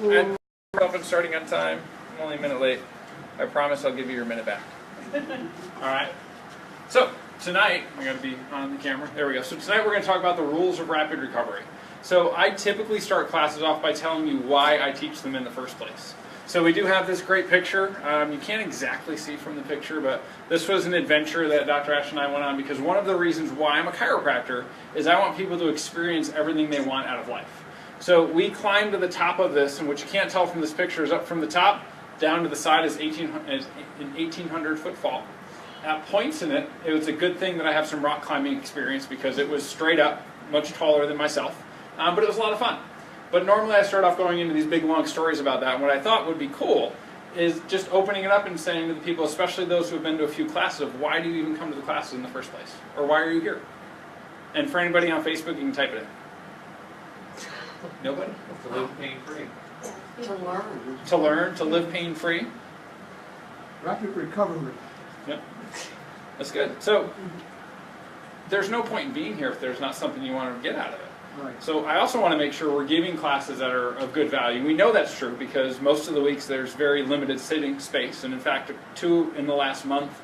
And starting on time. I'm only a minute late. I promise I'll give you your minute back. All right. So tonight, I got to be on the camera. There we go. So tonight we're going to talk about the rules of rapid recovery. So I typically start classes off by telling you why I teach them in the first place. So we do have this great picture. You can't exactly see from the picture, but this was an adventure that Dr. Ash and I went on because one of the reasons why I'm a chiropractor is I want people to experience everything they want out of life. So we climbed to the top of this, and what you can't tell from this picture is up from the top down to the side is an 1,800-foot fall. At points in it, it was a good thing that I have some rock climbing experience because it was straight up, much taller than myself, but it was a lot of fun. But normally I start off going into these big long stories about that, and what I thought would be cool is just opening it up and saying to the people, especially those who have been to a few classes, of why do you even come to the classes in the first place? Or why are you here? And for anybody on Facebook, you can type it in. Nobody? To live pain-free. To learn. To learn, to live pain-free. Rapid recovery. Yep. That's good. So, there's no point in being here if there's not something you want to get out of it. Right. So I also want to make sure we're giving classes that are of good value. We know that's true because most of the weeks there's very limited sitting space, and in fact, 2 in the last month,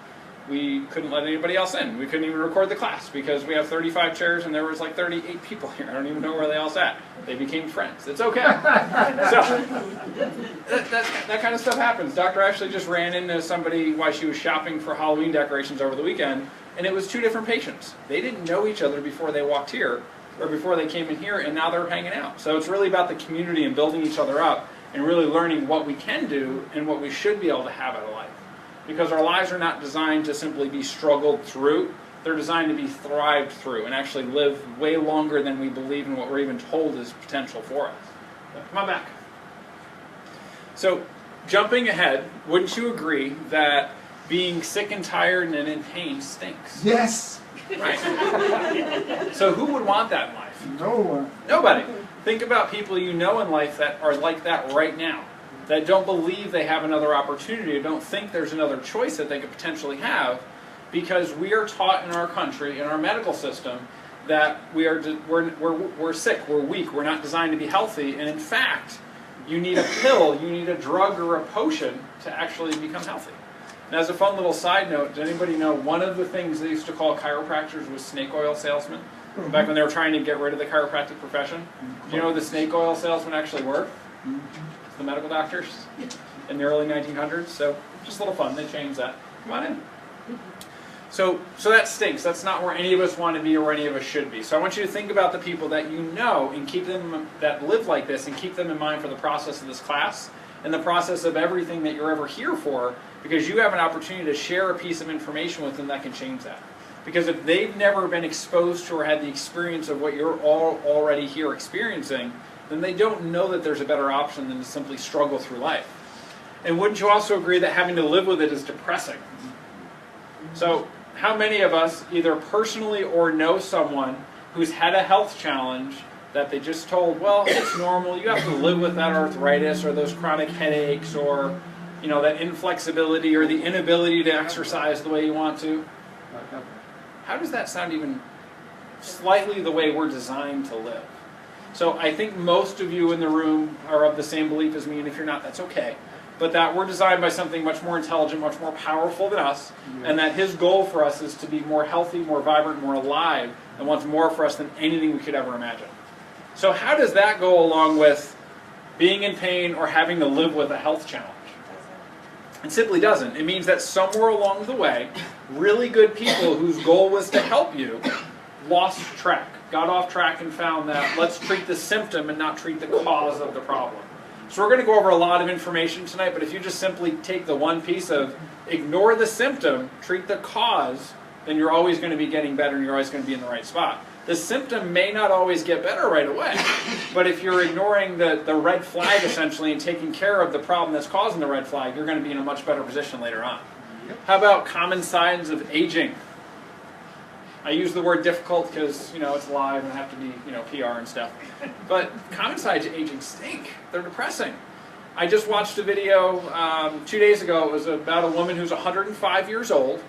we couldn't let anybody else in. We couldn't even record the class because we have 35 chairs and there was like 38 people here. I don't even know where they all sat. They became friends. It's okay. So that kind of stuff happens. Dr. Ashley just ran into somebody while she was shopping for Halloween decorations over the weekend, and it was 2 different patients. They didn't know each other before they walked here, or before they came in here, and now they're hanging out. So it's really about the community and building each other up and really learning what we can do and what we should be able to have out of life. Because our lives are not designed to simply be struggled through. They're designed to be thrived through and actually live way longer than we believe in what we're even told is potential for us. So, come on back. So jumping ahead, wouldn't you agree that being sick and tired and in pain stinks? Yes. Right? So who would want that in life? No one. Nobody. Think about people you know in life that are like that right now, that don't believe they have another opportunity, or don't think there's another choice that they could potentially have, because we are taught in our country, in our medical system, that we're sick, we're weak, we're not designed to be healthy, and in fact, you need a pill, you need a drug or a potion to actually become healthy. And as a fun little side note, does anybody know one of the things they used to call chiropractors was snake oil salesmen? Back when they were trying to get rid of the chiropractic profession? Do you know who the snake oil salesmen actually were? It's the medical doctors in the early 1900s. So just a little fun, they changed that. Come on in. So that stinks. That's not where any of us want to be or where any of us should be. So I want you to think about the people that you know and keep them, that live like this, and keep them in mind for the process of this class and the process of everything that you're ever here for, because you have an opportunity to share a piece of information with them that can change that. Because if they've never been exposed to or had the experience of what you're all already here experiencing, then they don't know that there's a better option than to simply struggle through life. And wouldn't you also agree that having to live with it is depressing? So how many of us either personally or know someone who's had a health challenge that they just told, well, it's normal, you have to live with that arthritis or those chronic headaches or that inflexibility or the inability to exercise the way you want to? How does that sound even slightly the way we're designed to live? So I think most of you in the room are of the same belief as me, and if you're not, that's okay. But that we're designed by something much more intelligent, much more powerful than us, and that his goal for us is to be more healthy, more vibrant, more alive, and wants more for us than anything we could ever imagine. So how does that go along with being in pain or having to live with a health challenge? It simply doesn't. It means that somewhere along the way, really good people whose goal was to help you lost track, got off track and found that let's treat the symptom and not treat the cause of the problem. So we're going to go over a lot of information tonight, but if you just simply take the one piece of ignore the symptom, treat the cause, then you're always going to be getting better and you're always going to be in the right spot. The symptom may not always get better right away, but if you're ignoring the red flag essentially and taking care of the problem that's causing the red flag, you're going to be in a much better position later on. How about common signs of aging? I use the word difficult because it's live and I have to be PR and stuff. But common signs of aging stink. They're depressing. I just watched a video 2 days ago. It was about a woman who's 105 years old.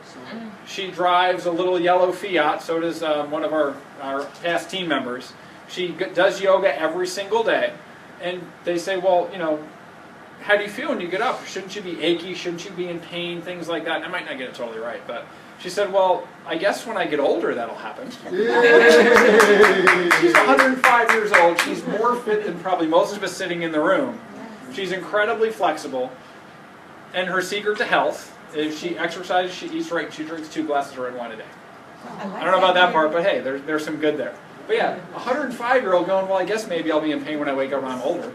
She drives a little yellow Fiat, so does one of our past team members. She does yoga every single day. And they say, well, you know, how do you feel when you get up? Shouldn't you be achy? Shouldn't you be in pain? Things like that. And I might not get it totally right, but she said, well, I guess when I get older that'll happen. She's 105 years old. She's more fit than probably most of us sitting in the room. She's incredibly flexible. And her secret to health is she exercises, she eats right, and she drinks 2 glasses of red wine a day. I don't know about that part, but hey, there's some good there. But yeah, a 105-year-old going, well, I guess maybe I'll be in pain when I wake up when I'm older.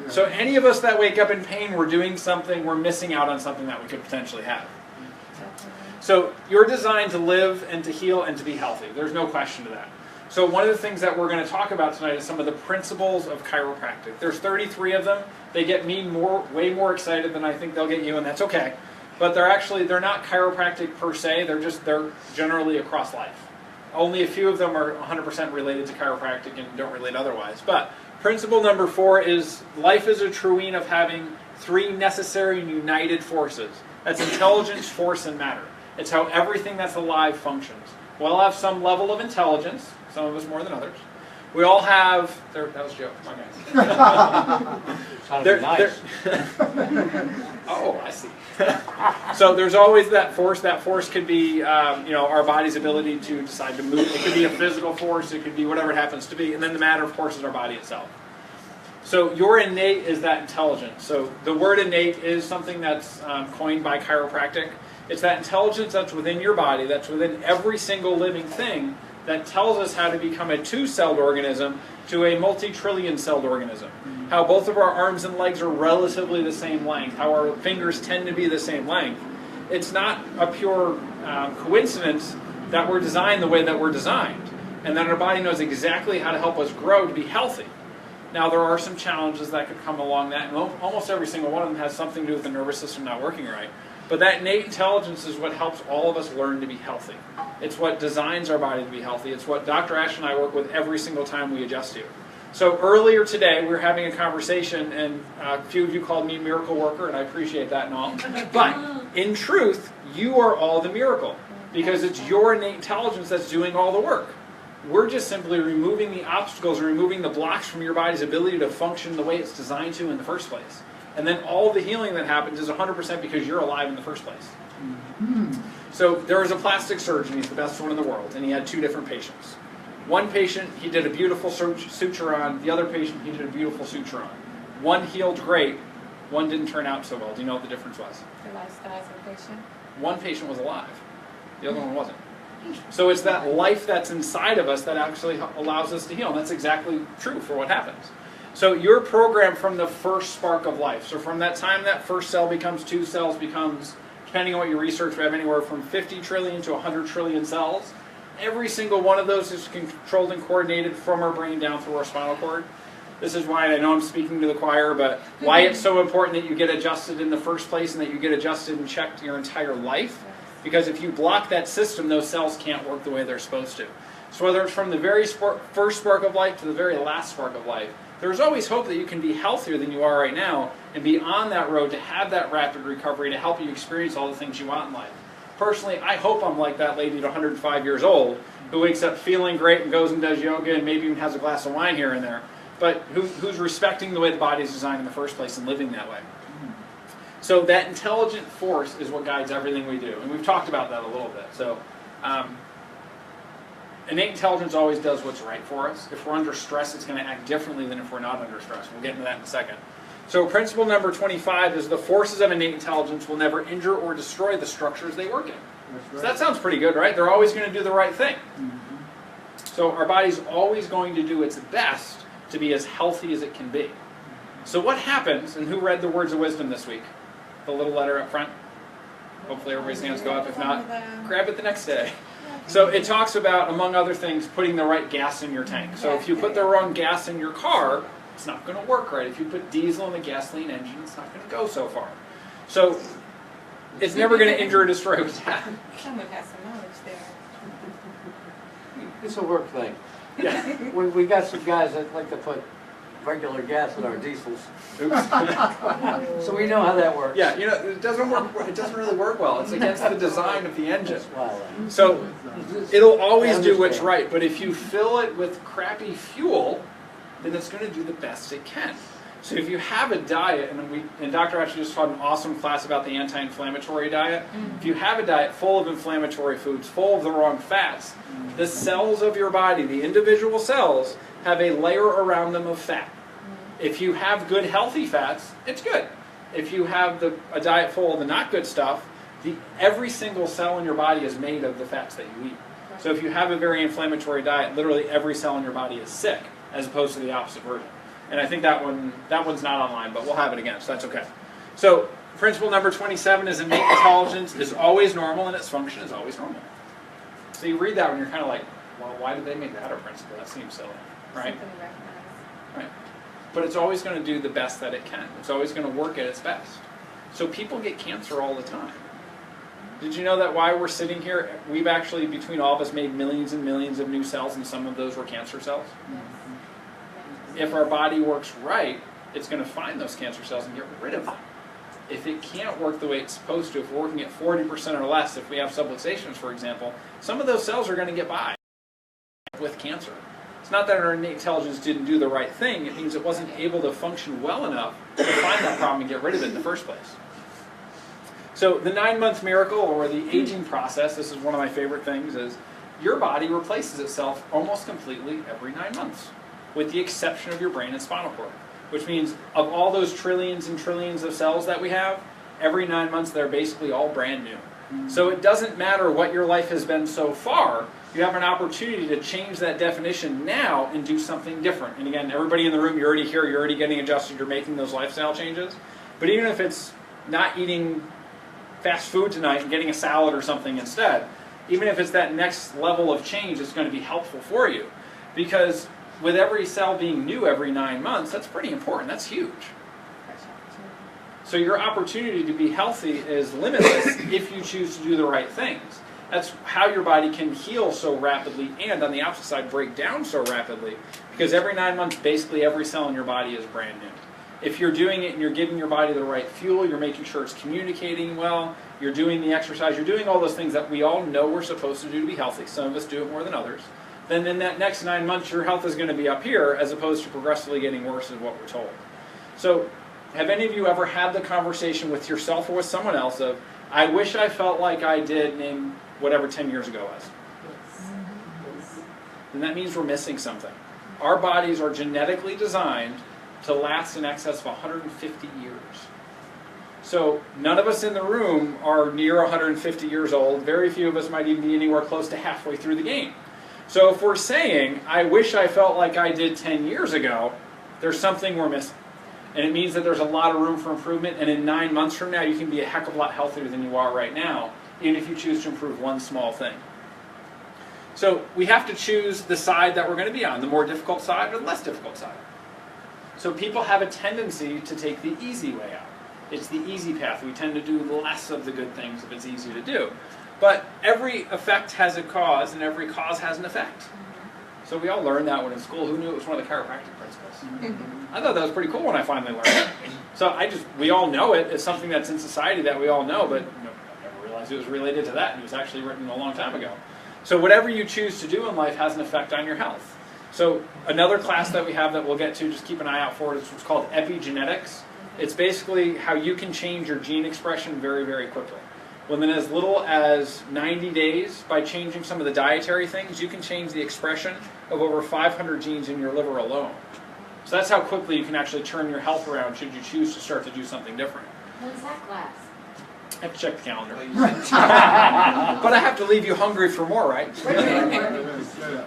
So any of us that wake up in pain, we're doing something, we're missing out on something that we could potentially have. So you're designed to live and to heal and to be healthy. There's no question to that. So one of the things that we're going to talk about tonight is some of the principles of chiropractic. There's 33 of them. They get me way more excited than I think they'll get you, and that's okay. But they're not chiropractic per se. They're generally across life. Only a few of them are 100% related to chiropractic and don't relate otherwise. But principle number 4 is life is a truine of having 3 necessary and united forces. That's intelligence, force, and matter. It's how everything that's alive functions. We all have some level of intelligence, some of us more than others. We all have... that was a joke. Come on, guys. Sounded nice. Oh, I see. So there's always that force. That force could be, our body's ability to decide to move. It could be a physical force. It could be whatever it happens to be. And then the matter, of course, is our body itself. So your innate is that intelligence. So the word innate is something that's coined by chiropractic. It's that intelligence that's within your body, that's within every single living thing, that tells us how to become a 2-celled organism to a multi-trillion-celled organism. How both of our arms and legs are relatively the same length. How our fingers tend to be the same length. It's not a pure coincidence that we're designed the way that we're designed. And that our body knows exactly how to help us grow to be healthy. Now, there are some challenges that could come along that, and almost every single one of them has something to do with the nervous system not working right. But that innate intelligence is what helps all of us learn to be healthy. It's what designs our body to be healthy. It's what Dr. Ash and I work with every single time we adjust to. So earlier today, we were having a conversation, and a few of you called me miracle worker, and I appreciate that and all. But in truth, you are all the miracle, because it's your innate intelligence that's doing all the work. We're just simply removing the obstacles and removing the blocks from your body's ability to function the way it's designed to in the first place. And then all the healing that happens is 100% because you're alive in the first place. So there was a plastic surgeon, he's the best one in the world, and he had 2 different patients. One patient, he did a beautiful suture on. The other patient, he did a beautiful suture on. One healed great, one didn't turn out so well. Do you know what the difference was? The lifestyle of the patient. One patient was alive, the other one wasn't. So it's that life that's inside of us that actually allows us to heal, and that's exactly true for what happens. So you're programmed from the first spark of life. So from that time that first cell becomes 2 cells becomes, depending on what you research, we have anywhere from 50 trillion to 100 trillion cells. Every single one of those is controlled and coordinated from our brain down through our spinal cord. This is why, I know I'm speaking to the choir, but why it's so important that you get adjusted in the first place and that you get adjusted and checked your entire life. Because if you block that system, those cells can't work the way they're supposed to. So whether it's from the very first spark of life to the very last spark of life, there's always hope that you can be healthier than you are right now and be on that road to have that rapid recovery to help you experience all the things you want in life. Personally, I hope I'm like that lady at 105 years old who wakes up feeling great and goes and does yoga and maybe even has a glass of wine here and there, but who's respecting the way the body's designed in the first place and living that way. So that intelligent force is what guides everything we do, and we've talked about that a little bit. So innate intelligence always does what's right for us. If we're under stress, it's going to act differently than if we're not under stress. We'll get into that in a second. So principle number 25 is the forces of innate intelligence will never injure or destroy the structures they work in. That's right. So that sounds pretty good, right? They're always going to do the right thing. So our body's always going to do its best to be as healthy as it can be. So what happens, and who read the words of wisdom this week? The little letter up front? Hopefully everybody's hands go up. If not, grab it the next day. So it talks about, among other things, putting the right gas in your tank. So if you put the wrong gas in your car, it's not going to work right. If you put diesel in a gasoline engine, it's not going to go so far. So it's never going to injure or destroy what's happening. Someone has some knowledge there. It's a work thing. Yeah. We got some guys that like to put regular gas in our diesels. Oops. So we know how that works. Yeah, you know, it doesn't work. It doesn't really work well. It's against the design of the engine. Wow. So it'll always do what's right. But if you fill it with crappy fuel, then it's going to do the best it can. So if you have a diet, and Dr. actually just taught an awesome class about the anti-inflammatory diet. If you have a diet full of inflammatory foods, full of the wrong fats, the cells of your body, the individual cells, have a layer around them of fat. If you have good healthy fats, it's good. If you have a diet full of the not good stuff, every single cell in your body is made of the fats that you eat. So if you have a very inflammatory diet, literally every cell in your body is sick, as opposed to the opposite version. And I think that one's not online, but we'll have it again, so that's okay. So principle number 27 is innate intelligence is always normal and its function is always normal. So you read that and you're kind of like, well, why did they make that a principle? That seems silly, right? Something to recognize. Right. But it's always going to do the best that it can. It's always going to work at its best. So people get cancer all the time. Did you know that while we're sitting here, we've actually, between all of us, made millions and millions of new cells, and some of those were cancer cells? Yes. If our body works right, it's going to find those cancer cells and get rid of them. If it can't work the way it's supposed to, if we're working at 40% or less, if we have subluxations, for example, some of those cells are going to get by with cancer. It's not that our innate intelligence didn't do the right thing, it means it wasn't able to function well enough to find that problem and get rid of it in the first place. So the 9-month miracle, or the aging process, this is one of my favorite things, is your body replaces itself almost completely every 9 months, with the exception of your brain and spinal cord. Which means of all those trillions and trillions of cells that we have, every 9 months they're basically all brand new. So it doesn't matter what your life has been so far, you have an opportunity to change that definition now and do something different. And again, everybody in the room, you're already here, you're already getting adjusted, you're making those lifestyle changes. But even if it's not eating fast food tonight and getting a salad or something instead, even if it's that next level of change, it's going to be helpful for you. Because with every cell being new every 9 months, that's pretty important, that's huge. So your opportunity to be healthy is limitless if you choose to do the right things. That's how your body can heal so rapidly and, on the opposite side, break down so rapidly. Because every 9 months, basically every cell in your body is brand new. If you're doing it and you're giving your body the right fuel, you're making sure it's communicating well, you're doing the exercise, you're doing all those things that we all know we're supposed to do to be healthy. Some of us do it more than others. Then in that next 9 months, your health is going to be up here as opposed to progressively getting worse is what we're told. So have any of you ever had the conversation with yourself or with someone else of, I wish I felt like I did name whatever 10 years ago was? Then that means we're missing something. Our bodies are genetically designed to last in excess of 150 years. So none of us in the room are near 150 years old. Very few of us might even be anywhere close to halfway through the game. So if we're saying, I wish I felt like I did 10 years ago, there's something we're missing. And it means that there's a lot of room for improvement, and in 9 months from now, you can be a heck of a lot healthier than you are right now, even if you choose to improve one small thing. So we have to choose the side that we're going to be on, the more difficult side or the less difficult side. So people have a tendency to take the easy way out. It's the easy path. We tend to do less of the good things if it's easy to do. But every effect has a cause, and every cause has an effect. So we all learned that when in school. Who knew it was one of the chiropractic principles? I thought that was pretty cool when I finally learned it. So we all know it. It's something that's in society that we all know, but I never realized it was related to that, and it was actually written a long time ago. So whatever you choose to do in life has an effect on your health. So another class that we have that we'll get to, just keep an eye out for it, is what's called epigenetics. It's basically how you can change your gene expression very, very quickly. Within as little as 90 days, by changing some of the dietary things, you can change the expression of over 500 genes in your liver alone. So that's how quickly you can actually turn your health around should you choose to start to do something different. When's that class? I have to check the calendar. But I have to leave you hungry for more, right?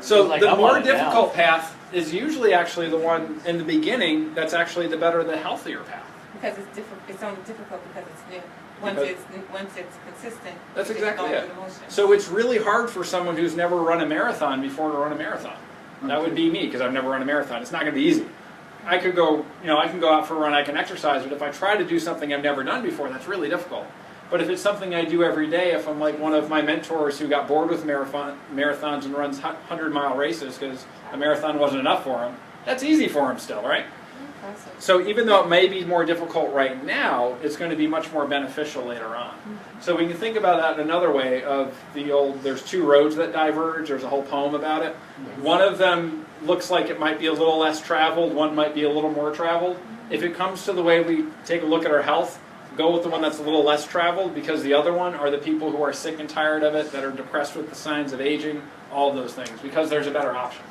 So Like, the I'm more on it now. difficult path is usually actually the one in the beginning that's actually the better, the healthier path. Because it's different. It's only difficult because it's new. Once it's consistent. That's it's exactly going it. through the motions. So it's really hard for someone who's never run a marathon before to run a marathon. That would be me, because I've never run a marathon. It's not going to be easy. I can go out for a run, I can exercise, but if I try to do something I've never done before, that's really difficult. But if it's something I do every day, if I'm like one of my mentors who got bored with marathons and runs 100-mile races because a marathon wasn't enough for him, that's easy for him still, right? Awesome. So even though it may be more difficult right now, it's going to be much more beneficial later on. So we can think about that in another way of there's two roads that diverge, there's a whole poem about it. One of them looks like it might be a little less traveled, one might be a little more traveled. If it comes to the way we take a look at our health, go with the one that's a little less traveled, because the other one are the people who are sick and tired of it, that are depressed with the signs of aging, all of those things, because there's a better option.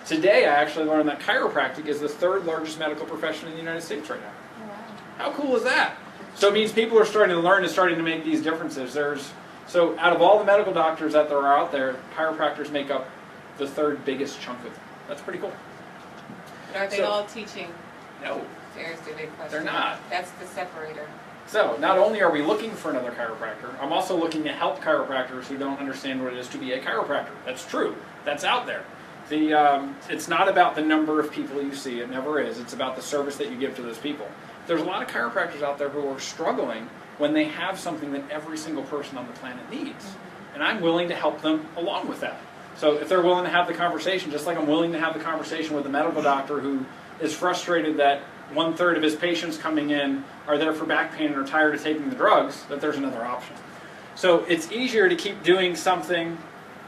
Today, I actually learned that chiropractic is the 3rd largest medical profession in the United States right now. Oh, wow. How cool is that? So it means people are starting to learn and starting to make these differences. So out of all the medical doctors that there are out there, chiropractors make up the 3rd biggest chunk of them. That's pretty cool. But are they all teaching? No, There's the big question. they're not. That's the separator. So not only are we looking for another chiropractor, I'm also looking to help chiropractors who don't understand what it is to be a chiropractor. That's true. That's out there. It's not about the number of people you see. It never is. It's about the service that you give to those people. There's a lot of chiropractors out there who are struggling when they have something that every single person on the planet needs. And I'm willing to help them along with that. So if they're willing to have the conversation, just like I'm willing to have the conversation with a medical doctor who is frustrated that 1/3 of his patients coming in are there for back pain and are tired of taking the drugs, that there's another option. So it's easier to keep doing something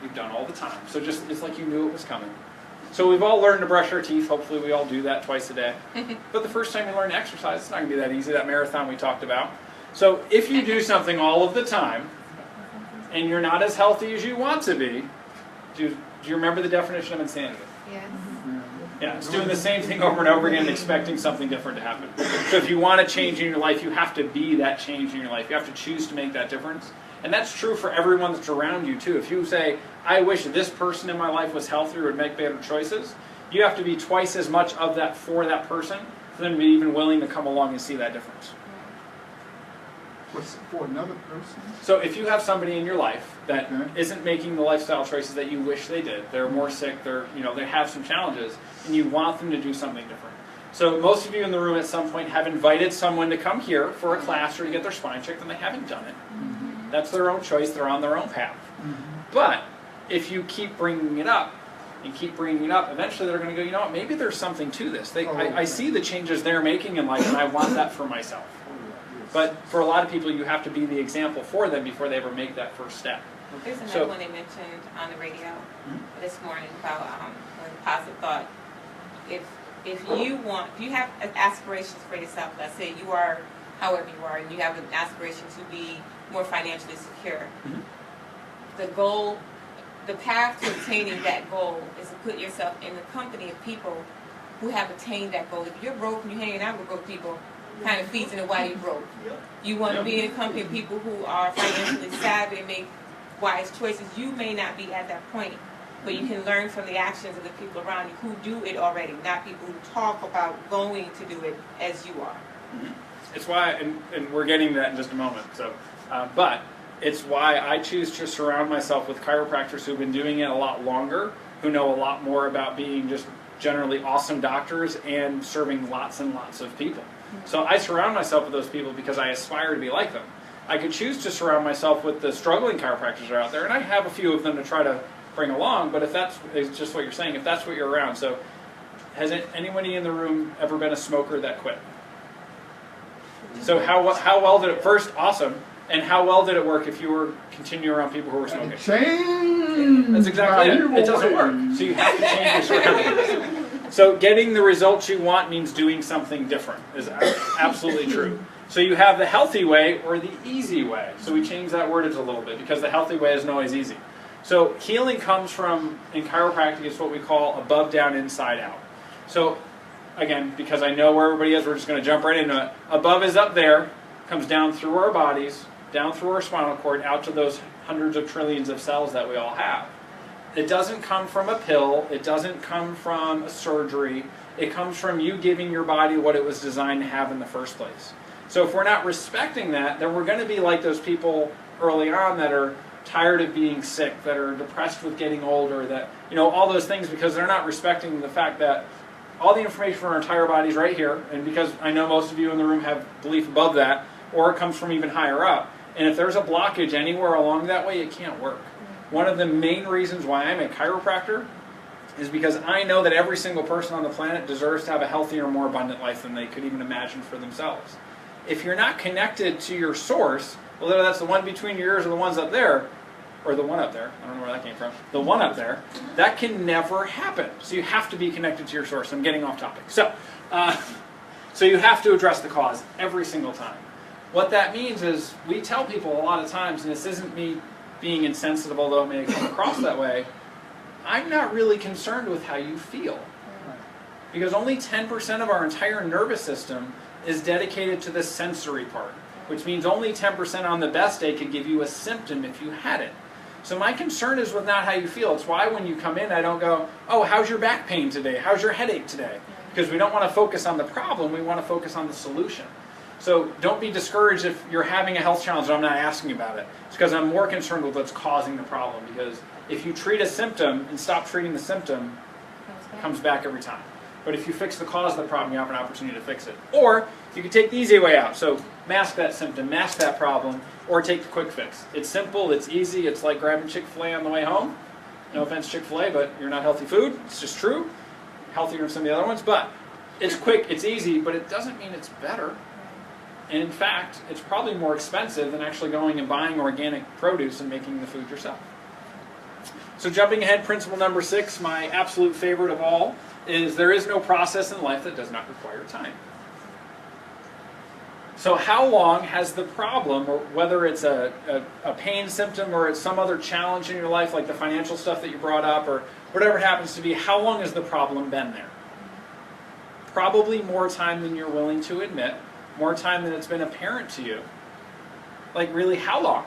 you've done all the time. So just, it's like you knew it was coming. So we've all learned to brush our teeth. Hopefully we all do that twice a day. But the first time you learn to exercise, it's not going to be that easy, that marathon we talked about. So if you do something all of the time, and you're not as healthy as you want to be, do you remember the definition of insanity? Yes. Yeah, it's doing the same thing over and over again and expecting something different to happen. So if you want to change in your life, you have to be that change in your life. You have to choose to make that difference. And that's true for everyone that's around you too. If you say, I wish this person in my life was healthier, would make better choices, you have to be twice as much of that for that person for them to be even willing to come along and see that difference. What's for another person? So if you have somebody in your life that Okay. isn't making the lifestyle choices that you wish they did, they're more sick, they have some challenges, and you want them to do something different. So most of you in the room at some point have invited someone to come here for a class or to get their spine checked, and they haven't done it. That's their own choice. They're on their own path. But if you keep bringing it up and keep bringing it up, eventually they're going to go, you know what, maybe there's something to this. I see the changes they're making in life, and I want that for myself. But for a lot of people, you have to be the example for them before they ever make that first step. There's another one they mentioned on the radio this morning about a positive thought. If you have aspirations for yourself, let's say you are however you are, and you have an aspiration to be more financially secure, the path to attaining that goal is to put yourself in the company of people who have attained that goal. If you're broke and you're hanging out with broke people, kind of feeds into why you're broke. You want to be in a company of people who are financially savvy and make wise choices. You may not be at that point, but you can learn from the actions of the people around you who do it already, not people who talk about going to do it as you are. It's why, and we're getting to that in just a moment. So, but it's why I choose to surround myself with chiropractors who've been doing it a lot longer, who know a lot more about being just generally awesome doctors and serving lots and lots of people. So I surround myself with those people because I aspire to be like them. I could choose to surround myself with the struggling chiropractors that are out there, and I have a few of them to try to bring along, but if that's it's just what you're saying, if that's what you're around. So has anybody in the room ever been a smoker that quit? So how well did it, first, awesome, and how well did it work if you were continuing around people who were smoking? Change. That's exactly it. It doesn't work. So you have to change your surroundings. So getting the results you want means doing something different is absolutely true. So you have the healthy way or the easy way. So we change that wordage a little bit because the healthy way isn't always easy. So healing comes from, in chiropractic, it's what we call above, down, inside out. So again, because I know where everybody is, we're just going to jump right into it. Above is up there, comes down through our bodies, down through our spinal cord, out to those hundreds of trillions of cells that we all have. It doesn't come from a pill. It doesn't come from a surgery. It comes from you giving your body what it was designed to have in the first place. So if we're not respecting that, then we're going to be like those people early on that are tired of being sick, that are depressed with getting older, that, all those things, because they're not respecting the fact that all the information from our entire body is right here, and because I know most of you in the room have belief above that, or it comes from even higher up, and if there's a blockage anywhere along that way, it can't work. One of the main reasons why I'm a chiropractor is because I know that every single person on the planet deserves to have a healthier, more abundant life than they could even imagine for themselves. If you're not connected to your source, whether that's the one between your ears or the ones up there, or the one up there, I don't know where that came from, the one up there, that can never happen. So you have to be connected to your source. I'm getting off topic. So So you have to address the cause every single time. What that means is we tell people a lot of times, and this isn't me being insensitive, although it may come across that way, I'm not really concerned with how you feel. Because only 10% of our entire nervous system is dedicated to the sensory part, which means only 10% on the best day could give you a symptom if you had it. So my concern is with not how you feel. It's why when you come in, I don't go, oh, how's your back pain today? How's your headache today? Because we don't want to focus on the problem, we want to focus on the solution. So don't be discouraged if you're having a health challenge and I'm not asking about it. It's because I'm more concerned with what's causing the problem. Because if you treat a symptom and stop treating the symptom, it comes back every time. But if you fix the cause of the problem, you have an opportunity to fix it. Or you can take the easy way out. So mask that symptom, mask that problem, or take the quick fix. It's simple, it's easy, it's like grabbing Chick-fil-A on the way home. No offense, Chick-fil-A, but you're not healthy food. It's just true. Healthier than some of the other ones. But it's quick, it's easy, but it doesn't mean it's better. And in fact, it's probably more expensive than actually going and buying organic produce and making the food yourself. So jumping ahead, principle number 6, my absolute favorite of all, is there is no process in life that does not require time. So how long has the problem, or whether it's a pain symptom or it's some other challenge in your life, like the financial stuff that you brought up, or whatever it happens to be, how long has the problem been there? Probably more time than you're willing to admit, more time than it's been apparent to you. Like really, how long?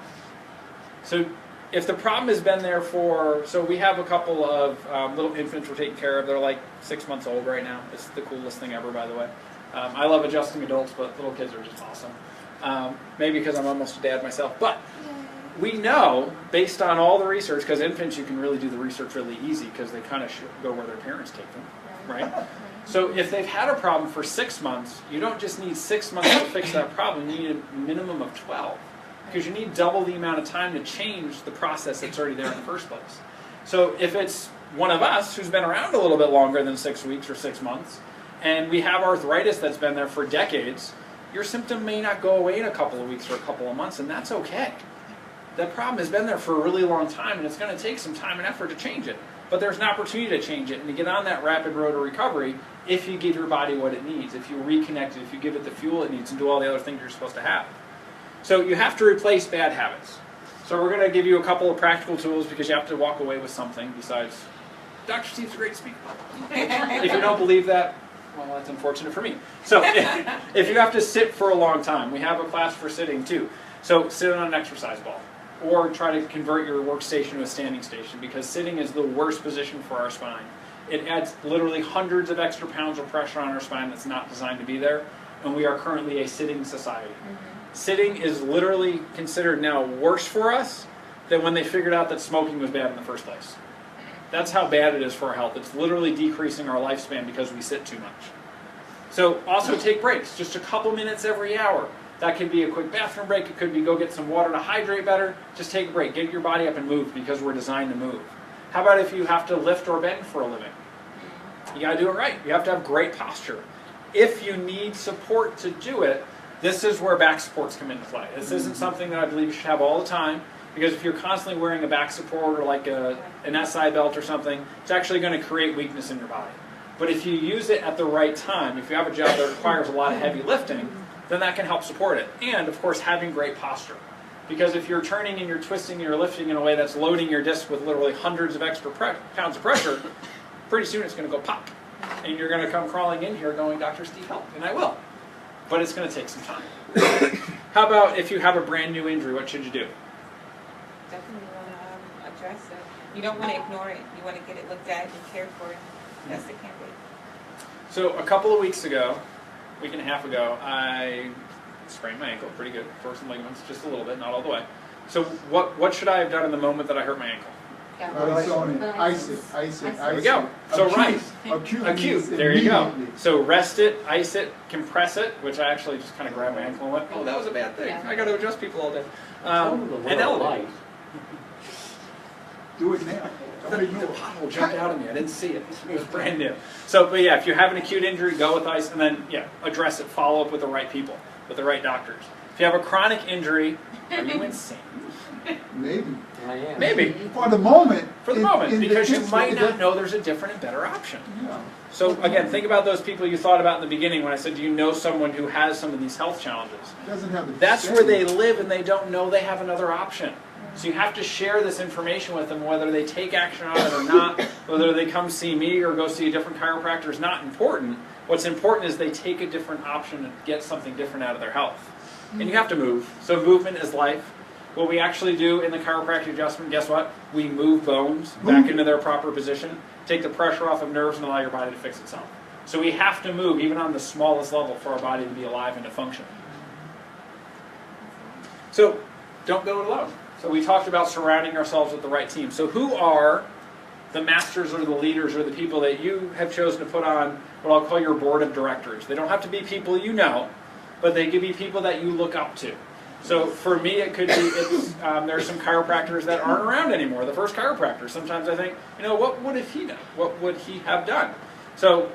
So if the problem has been there for, so we have a couple of little infants we're taking care of. They're like 6 months old right now. It's the coolest thing ever, by the way. I love adjusting adults, but little kids are just awesome. Maybe because I'm almost a dad myself. But we know, based on all the research, because infants you can really do the research really easy because they kind of go where their parents take them, right? So if they've had a problem for 6 months, you don't just need 6 months to fix that problem. You need a minimum of 12. Because you need double the amount of time to change the process that's already there in the first place. So if it's one of us who's been around a little bit longer than 6 weeks or 6 months, and we have arthritis that's been there for decades, your symptom may not go away in a couple of weeks or a couple of months, and that's okay. That problem has been there for a really long time, and it's going to take some time and effort to change it. But there's an opportunity to change it and to get on that rapid road to recovery if you give your body what it needs, if you reconnect it, if you give it the fuel it needs, and do all the other things you're supposed to have. So you have to replace bad habits. So we're going to give you a couple of practical tools because you have to walk away with something besides, Dr. Steve's a great speaker. If you don't believe that, well, that's unfortunate for me. So if you have to sit for a long time, we have a class for sitting too. So sit on an exercise ball. Or try to convert your workstation to a standing station because sitting is the worst position for our spine. It adds literally hundreds of extra pounds of pressure on our spine that's not designed to be there. And we are currently a sitting society. Sitting is literally considered now worse for us than when they figured out that smoking was bad in the first place. That's how bad it is for our health. It's literally decreasing our lifespan because we sit too much. So also take breaks, just a couple minutes every hour. That could be a quick bathroom break. It could be go get some water to hydrate better. Just take a break. Get your body up and move because we're designed to move. How about if you have to lift or bend for a living? You got to do it right. You have to have great posture. If you need support to do it, this is where back supports come into play. This isn't something that I believe you should have all the time because if you're constantly wearing a back support or like an SI belt or something, it's actually going to create weakness in your body. But if you use it at the right time, if you have a job that requires a lot of heavy lifting, then that can help support it. And, of course, having great posture. Because if you're turning and you're twisting and you're lifting in a way that's loading your disc with literally hundreds of extra pounds of pressure, pretty soon it's going to go pop. And you're going to come crawling in here going, Dr. Steve, help. And I will. But it's going to take some time. How about if you have a brand new injury, what should you do? Definitely want to address it. You don't want to ignore it. You want to get it looked at and cared for. That's the candidate. So a couple of weeks ago, week and a half ago, I sprained my ankle pretty good. Tore some ligaments, just a little bit, not all the way. So what should I have done in the moment that I hurt my ankle? Ice on it. Ice it. Ice it. There we go. So right. Acute. There you go. So rest it, ice it, compress it, which I actually just kind of grabbed my ankle and went, oh, that was a bad thing. I got to adjust people all day. And elevate. Do it now. The pothole jumped out at me. I didn't see it. It was brand new. So, but yeah, if you have an acute injury, go with ice, and then address it. Follow up with the right people, with the right doctors. If you have a chronic injury, are you insane? Maybe. I am. Maybe. For the moment. For the moment, because you might not know there's a different and better option. Yeah. So again, think about those people you thought about in the beginning when I said, do you know someone who has some of these health challenges? Doesn't have the That's where they live and they don't know they have another option. So you have to share this information with them, whether they take action on it or not, whether they come see me or go see a different chiropractor is not important. What's important is they take a different option and get something different out of their health. And you have to move. So movement is life. What we actually do in the chiropractic adjustment, guess what? We move bones back into their proper position, take the pressure off of nerves, and allow your body to fix itself. So we have to move, even on the smallest level, for our body to be alive and to function. So don't go it alone. So we talked about surrounding ourselves with the right team. So who are the masters or the leaders or the people that you have chosen to put on what I'll call your board of directors? They don't have to be people you know, but they could be people that you look up to. So for me, it could be, there's some chiropractors that aren't around anymore. The first chiropractor, sometimes I think, what would have he done? What would he have done? So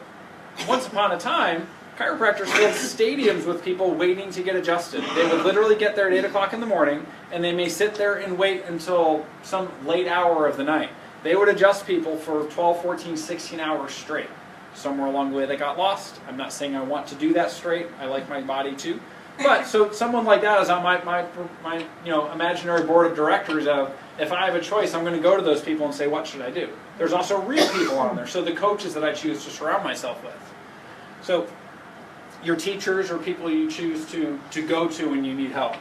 once upon a time, chiropractors filled stadiums with people waiting to get adjusted. They would literally get there at 8 o'clock in the morning, and they may sit there and wait until some late hour of the night. They would adjust people for 12, 14, 16 hours straight. Somewhere along the way they got lost. I'm not saying I want to do that straight. I like my body too. But so someone like that is on my imaginary board of directors of, if I have a choice, I'm going to go to those people and say, what should I do? There's also real people on there. So the coaches that I choose to surround myself with. So your teachers or people you choose to go to when you need help.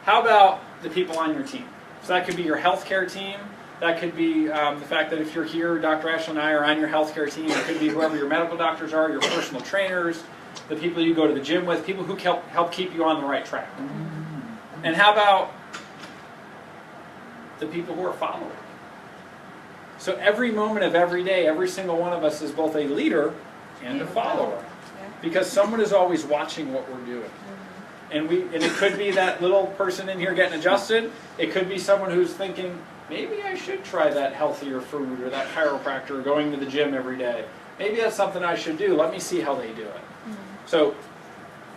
How about the people on your team? So that could be your healthcare team. That could be the fact that if you're here, Dr. Ashley and I are on your healthcare team. It could be whoever your medical doctors are, your personal trainers, the people you go to the gym with, people who help keep you on the right track. And how about the people who are following? So every moment of every day, every single one of us is both a leader and a follower. Because someone is always watching what we're doing. And it could be that little person in here getting adjusted. It could be someone who's thinking, maybe I should try that healthier food or that chiropractor or going to the gym every day. Maybe that's something I should do. Let me see how they do it. So,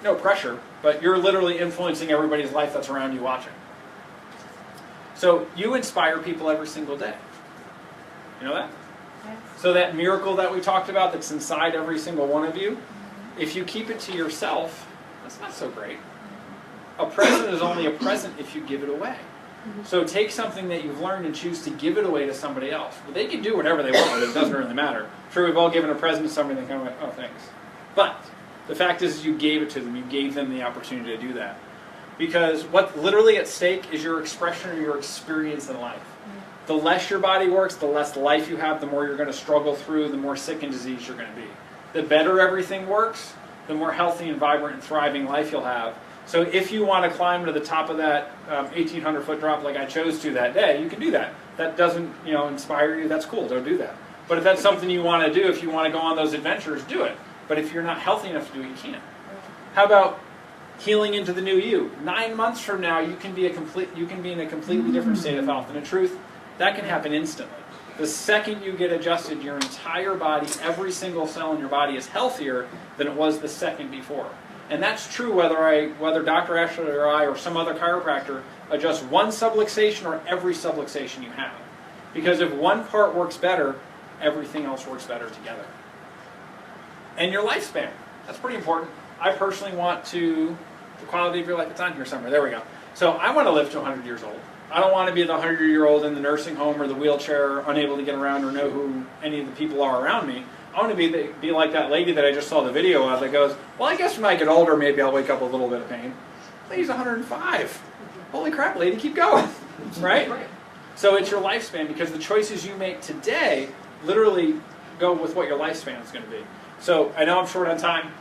no pressure, but you're literally influencing everybody's life that's around you watching. So you inspire people every single day. You know that? Yes. So that miracle that we talked about that's inside every single one of you, if you keep it to yourself, that's not so great. A present is only a present if you give it away. So take something that you've learned and choose to give it away to somebody else. Well, they can do whatever they want with it. It doesn't really matter. I'm sure we've all given a present to somebody and they kind of went, oh, thanks. But the fact is you gave it to them. You gave them the opportunity to do that. Because what's literally at stake is your expression or your experience in life. The less your body works, the less life you have, the more you're going to struggle through, the more sick and diseased you're going to be. The better everything works, the more healthy and vibrant and thriving life you'll have. So if you want to climb to the top of that 1,800-foot drop like I chose to that day, you can do that. That doesn't inspire you, that's cool, don't do that. But if that's something you want to do, if you want to go on those adventures, do it. But if you're not healthy enough to do it, you can't. How about healing into the new you? 9 months from now, you can be in a completely different state of health. And in truth, that can happen instantly. The second you get adjusted, your entire body, every single cell in your body is healthier than it was the second before. And that's true whether Dr. Ashley or I or some other chiropractor adjusts one subluxation or every subluxation you have. Because if one part works better, everything else works better together. And your lifespan. That's pretty important. I personally want the quality of your life, it's on here somewhere. There we go. So I want to live to 100 years old. I don't want to be the 100-year-old in the nursing home or the wheelchair, unable to get around or know who any of the people are around me. I want to be like that lady that I just saw the video of that goes, well, I guess when I get older, maybe I'll wake up with a little bit of pain. Lady's 105. Holy crap, lady, keep going. Right? So it's your lifespan, because the choices you make today literally go with what your lifespan is going to be. So I know I'm short on time.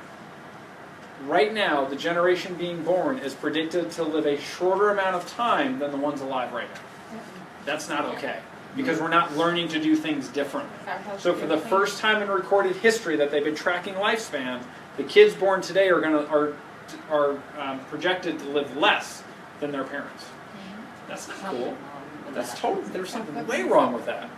Right now, the generation being born is predicted to live a shorter amount of time than the ones alive right now. That's not okay, because we're not learning to do things differently. So for the first time in recorded history that they've been tracking lifespan, the kids born today are projected to live less than their parents. That's not cool. There's something way wrong with that.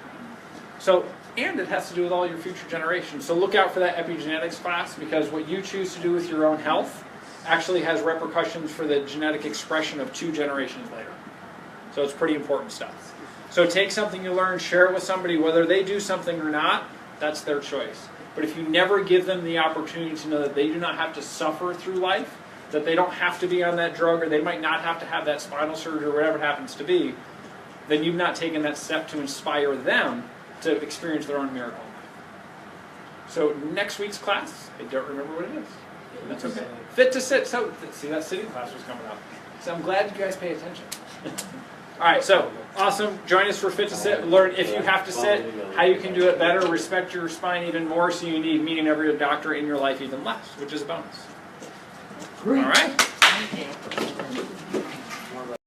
So, and it has to do with all your future generations. So look out for that epigenetics class, because what you choose to do with your own health actually has repercussions for the genetic expression of 2 generations later. So it's pretty important stuff. So take something you learn, share it with somebody, whether they do something or not, that's their choice. But if you never give them the opportunity to know that they do not have to suffer through life, that they don't have to be on that drug, or they might not have to have that spinal surgery, or whatever it happens to be, then you've not taken that step to inspire them to experience their own miracle. So next week's class, I don't remember what it is. That's okay. Fit to sit. So see, that sitting class was coming up. So I'm glad you guys pay attention. All right, so awesome. Join us for Fit to Sit. Learn if you have to sit, how you can do it better. Respect your spine even more, so you need meeting every doctor in your life even less, which is a bonus. All right. Thank you.